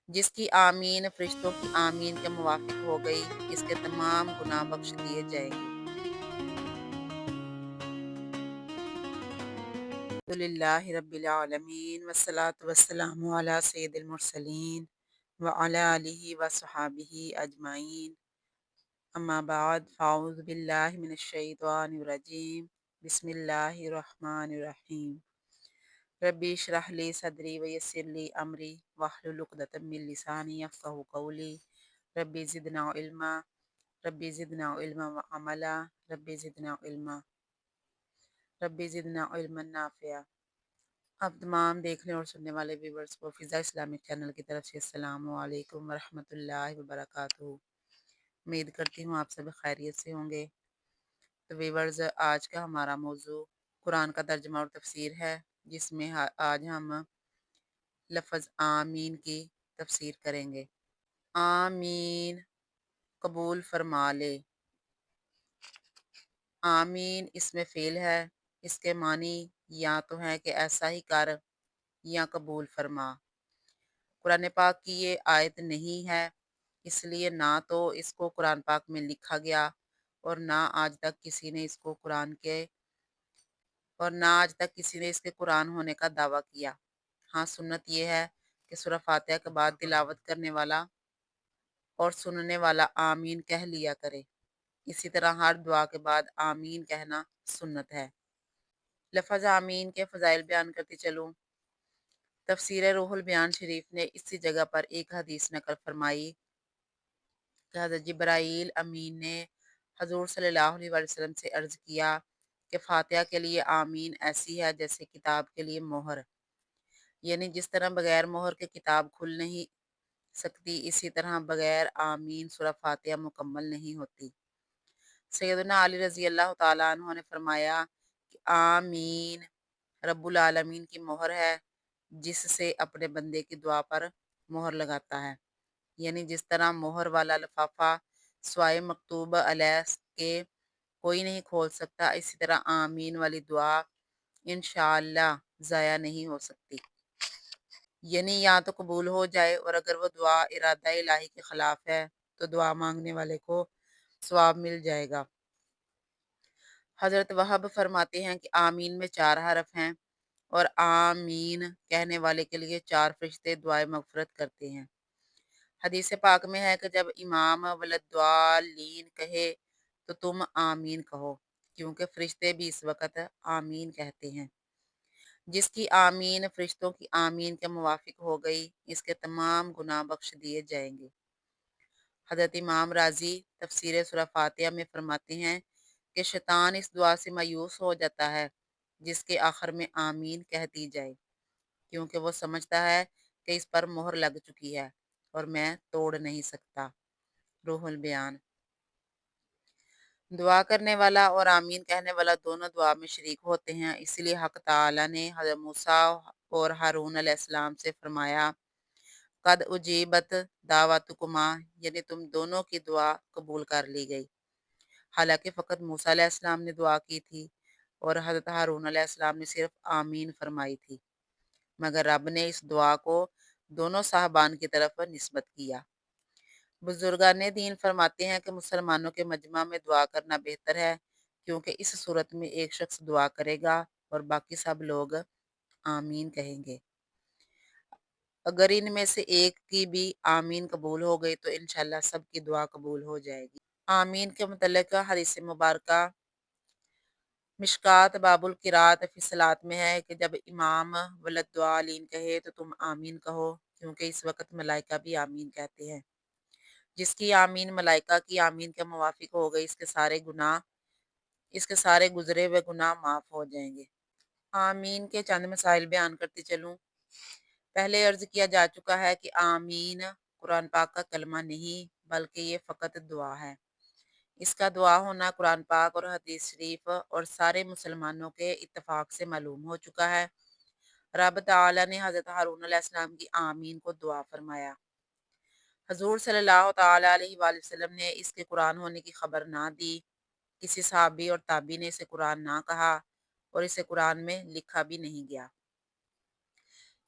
جس کی آمین فرشتوں کی آمین کے موافق ہو گئی، اس کے تمام گناہ بخش دیے جائیں گے۔ الحمدللہ رب العالمین والصلاة والسلام علی سید المرسلین وعلی آلہ وصحابہ اجمعین، اما بعد فاعوذ باللہ من الشیطان الرجیم، بسم اللہ الرحمن الرحیم۔ ربی اشرح لی صدری ویسر لی امری واحلل عقدۃ من لسانی یفقہوا قولی، ربی زدنا علما، ربی زدنا علما وعملا، ربی زدنا علما، ربی زدنا علما نافعا۔ اب تمام دیکھنے اور سننے والے ویورز کو فضا اسلامک چینل کی طرف سے السلام علیکم ورحمۃ اللہ وبرکاتہ۔ امید کرتی ہوں آپ سب خیریت سے ہوں گے۔ تو ویورز، آج کا ہمارا موضوع قرآن کا ترجمہ اور تفسیر ہے، جس میں آج ہم لفظ آمین کی تفسیر کریں گے۔ آمین، قبول فرما لے۔ آمین اس میں فعل ہے، اس کے معنی یا تو ہے کہ ایسا ہی کر یا قبول فرما۔ قرآن پاک کی یہ آیت نہیں ہے، اس لیے نہ تو اس کو قرآن پاک میں لکھا گیا اور نہ آج تک کسی نے اس کے قرآن ہونے کا دعویٰ کیا۔ ہاں، سنت یہ ہے کہ سورہ فاتحہ کے بعد تلاوت کرنے والا اور سننے والا آمین کہہ لیا کرے۔ اسی طرح ہر دعا کے بعد آمین کہنا سنت ہے۔ لفظ آمین کے فضائل بیان کرتی چلوں۔ تفسیر روح البیان شریف نے اسی جگہ پر ایک حدیث نقل فرمائی کہ حضرت جبرائیل امین نے حضور صلی اللہ علیہ وسلم سے عرض کیا کہ فاتحہ کے لیے آمین ایسی ہے جیسے کتاب کے لیے مہر، یعنی جس طرح بغیر مہر کے کتاب کھل نہیں سکتی، اسی طرح بغیر آمین سورہ فاتحہ مکمل نہیں ہوتی۔ سیدنا علی رضی اللہ تعالیٰ عنہ نے فرمایا کہ آمین رب العالمین کی مہر ہے، جس سے اپنے بندے کی دعا پر مہر لگاتا ہے، یعنی جس طرح مہر والا لفافہ سوائے مکتوب علیہ کے کوئی نہیں کھول سکتا، اسی طرح آمین والی دعا انشاءاللہ ضائع نہیں ہو سکتی، یعنی یا تو قبول ہو جائے، اور اگر وہ دعا ارادہ الہی کے خلاف ہے تو دعا مانگنے والے کو ثواب مل جائے گا۔ حضرت وہب فرماتے ہیں کہ آمین میں 4 حرف ہیں اور آمین کہنے والے کے لیے 4 فرشتے دعائے مغفرت کرتے ہیں۔ حدیث پاک میں ہے کہ جب امام ولدالین کہے تو تم آمین کہو، کیونکہ فرشتے بھی اس وقت آمین کہتے ہیں۔ جس کی آمین فرشتوں کی آمین کے موافق ہو گئی، اس کے تمام گناہ بخش دیے جائیں گے۔ حضرت امام راضی تفسیر سورہ فاتحہ میں فرماتے ہیں کہ شیطان اس دعا سے مایوس ہو جاتا ہے جس کے آخر میں آمین کہہ دی جائے، کیونکہ وہ سمجھتا ہے کہ اس پر مہر لگ چکی ہے اور میں توڑ نہیں سکتا۔ روح البیان۔ دعا کرنے والا اور آمین کہنے والا دونوں دعا میں شریک ہوتے ہیں، اس لیے حق تعالیٰ نے حضرت موسیٰ اور ہارون علیہ السلام سے فرمایا قد اجیبت دعوتکما، یعنی تم دونوں کی دعا قبول کر لی گئی۔ حالانکہ فقط موسیٰ علیہ السلام نے دعا کی تھی اور حضرت ہارون علیہ السلام نے صرف آمین فرمائی تھی، مگر رب نے اس دعا کو دونوں صاحبان کی طرف نسبت کیا۔ بزرگان دین فرماتے ہیں کہ مسلمانوں کے مجمع میں دعا کرنا بہتر ہے، کیونکہ اس صورت میں ایک شخص دعا کرے گا اور باقی سب لوگ آمین کہیں گے۔ اگر ان میں سے ایک کی بھی آمین قبول ہو گئی تو انشاءاللہ سب کی دعا قبول ہو جائے گی۔ آمین کے متعلق حدیث مبارکہ مشکات باب القراءت فی الصلاۃ میں ہے کہ جب امام ولدالین کہے تو تم آمین کہو، کیونکہ اس وقت ملائکہ بھی آمین کہتے ہیں۔ جس کی آمین ملائکہ کی آمین کے موافق ہو گئی، اس کے سارے گزرے ہوئے گناہ معاف ہو جائیں گے۔ آمین کے چند مسائل بیان کرتی چلوں۔ پہلے عرض کیا جا چکا ہے کہ آمین قرآن پاک کا کلمہ نہیں، بلکہ یہ فقط دعا ہے۔ اس کا دعا ہونا قرآن پاک اور حدیث شریف اور سارے مسلمانوں کے اتفاق سے معلوم ہو چکا ہے۔ رب تعالیٰ نے حضرت ہارون علیہ السلام کی آمین کو دعا فرمایا۔ حضور صلی اللہ تعالیٰ علیہ وآلہ وسلم نے اس کے قرآن ہونے کی خبر نہ دی، کسی صحابی اور تابعی نے اسے قرآن نہ کہا اور اسے قرآن میں لکھا بھی نہیں گیا۔